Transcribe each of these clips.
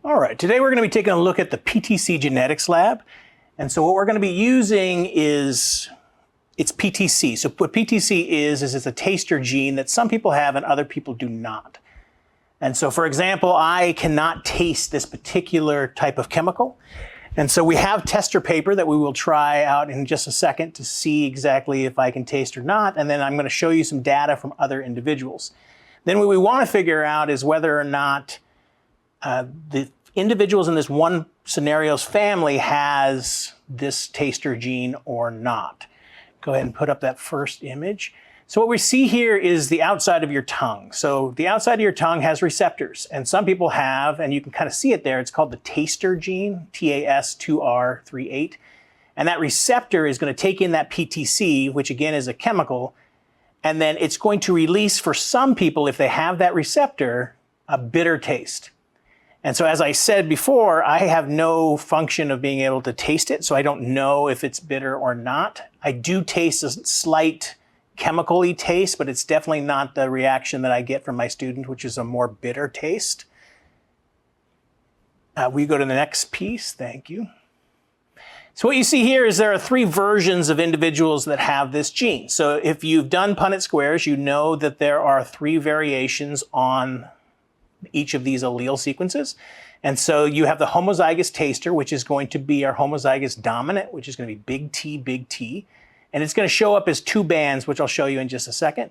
All right, today we're going to be taking a look at the PTC Genetics Lab. And so what we're going to be using is, it's PTC. So what PTC is it's a taster gene that some people have and other people do not. And so for example, I cannot taste this particular type of chemical. And so we have tester paper that we will try out in just a second to see exactly if I can taste or not. And then I'm going to show you some data from other individuals. Then what we want to figure out is whether or not the individuals in this one scenario's family has this taster gene or not. Go ahead and put up that first image. So what we see here is the outside of your tongue. So the outside of your tongue has receptors, and some people have, and you can kind of see it there, it's called the taster gene, TAS2R38. And that receptor is going to take in that PTC, which again is a chemical, and then it's going to release for some people, if they have that receptor, a bitter taste. And so as I said before, I have no function of being able to taste it, so I don't know if it's bitter or not. I do taste a slight chemical-y taste, but it's definitely not the reaction that I get from my student, which is a more bitter taste. We go to the next piece, thank you. So what you see here is there are three versions of individuals that have this gene. So if you've done Punnett squares, you know that there are three variations on each of these allele sequences. And so you have the homozygous taster, which is going to be our homozygous dominant, which is going to be big T, and it's going to show up as two bands, which I'll show you in just a second.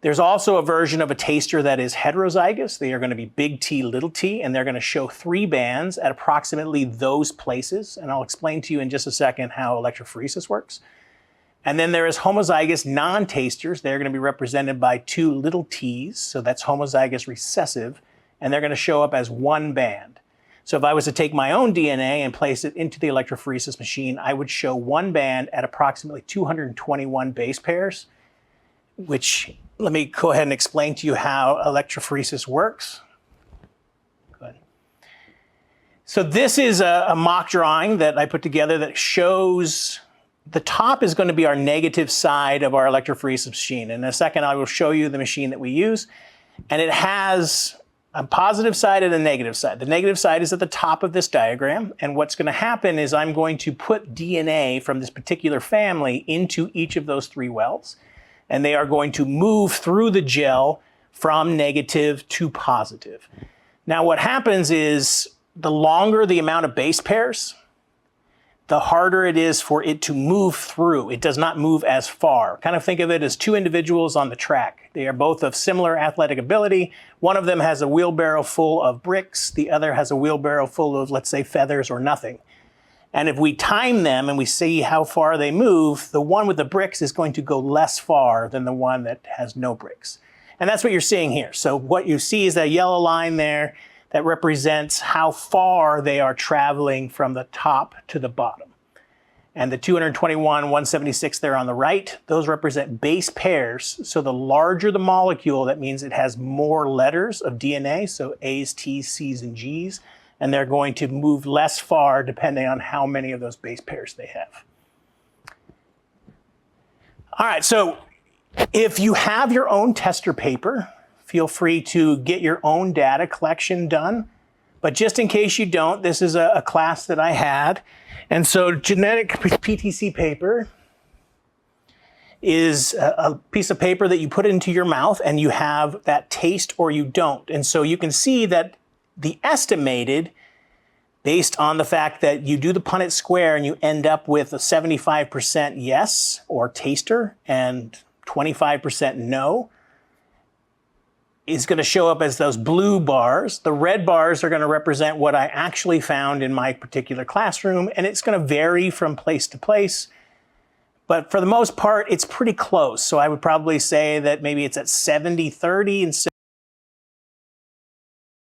There's also a version of a taster that is heterozygous. They are going to be big T, little t, and they're going to show three bands at approximately those places. And I'll explain to you in just a second how electrophoresis works. And then there is homozygous non-tasters. They're going to be represented by two little t's, so that's homozygous recessive, and they're going to show up as one band. So if I was to take my own DNA and place it into the electrophoresis machine, I would show one band at approximately 221 base pairs, which, let me go ahead and explain to you how electrophoresis works. Go ahead. So this is a mock drawing that I put together that shows the top is going to be our negative side of our electrophoresis machine. In a second, I will show you the machine that we use. And it has a positive side and a negative side. The negative side is at the top of this diagram. And what's going to happen is I'm going to put DNA from this particular family into each of those three wells. And they are going to move through the gel from negative to positive. Now what happens is the longer the amount of base pairs, the harder it is for it to move through. It does not move as far. Kind of think of it as two individuals on the track. They are both of similar athletic ability. One of them has a wheelbarrow full of bricks. The other has a wheelbarrow full of, let's say, feathers or nothing. And if we time them and we see how far they move, the one with the bricks is going to go less far than the one that has no bricks. And that's what you're seeing here. So what you see is that yellow line there that represents how far they are traveling from the top to the bottom. And the 221, 176 there on the right, those represent base pairs. So the larger the molecule, that means it has more letters of DNA, so A's, T's, C's, and G's, and they're going to move less far depending on how many of those base pairs they have. All right, so if you have your own tester paper, feel free to get your own data collection done. But just in case you don't, this is a class that I had. And so genetic PTC paper is a piece of paper that you put into your mouth and you have that taste or you don't. And so you can see that the estimated, based on the fact that you do the Punnett square and you end up with a 75% yes or taster and 25% no, is going to show up as those blue bars. The red bars are going to represent what I actually found in my particular classroom, and it's going to vary from place to place. But for the most part, it's pretty close. So I would probably say that maybe it's at 70-30 instead